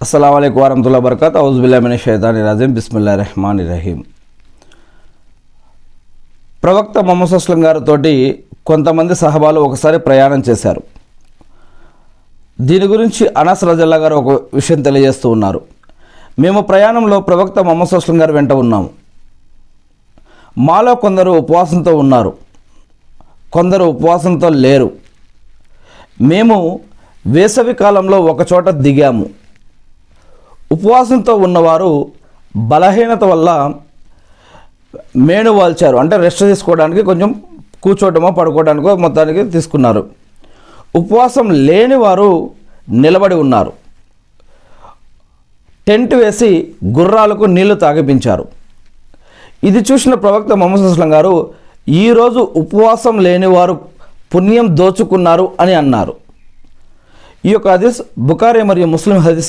అస్సలాము అలైకుం వరహ్మతుల్లాహి వబరకాతుహు ఔజు బిల్లాహి మినష్ షైతానిర్ రజీం బిస్మిల్లాహిర్ రహ్మానిర్ రహీం. ప్రవక్త ముహమ్మద్ సల్లల్లాహు అలైహి వసల్లం గారితో కొంతమంది సహబాలు ఒకసారి ప్రయాణం చేశారు. దీని గురించి అనస్ రజల్లాహు గారు ఒక విషయం తెలియజేస్తూ ఉన్నారు. మేము ప్రయాణంలో ప్రవక్త ముహమ్మద్ సల్లల్లాహు అలైహి వసల్లం గారి వెంట ఉన్నాము. మాలో కొందరు ఉపవాసంతో ఉన్నారు, కొందరు ఉపవాసంతో లేరు. మేము వేసవి కాలంలో ఒకచోట దిగాము. ఉపవాసంతో ఉన్నవారు బలహీనత వల్ల మేను వాల్చారు, అంటే రెస్ట్ తీసుకోవడానికి కొంచెం కూర్చోవటమో పడుకోవడానికో మొత్తానికి తీసుకున్నారు. ఉపవాసం లేని వారు నిలబడి ఉన్నారు. టెంట్ వేసి గుర్రాలకు నీళ్లు తాగిపించారు. ఇది చూసిన ప్రవక్త ముహమ్మద్ సల్లల్లాహు అలైహి వసల్లం గారు ఈరోజు ఉపవాసం లేని వారు పుణ్యం దోచుకున్నారు అని అన్నారు. ఈ యొక్క హదీస్ బుఖారీ మరియు ముస్లిం హదీస్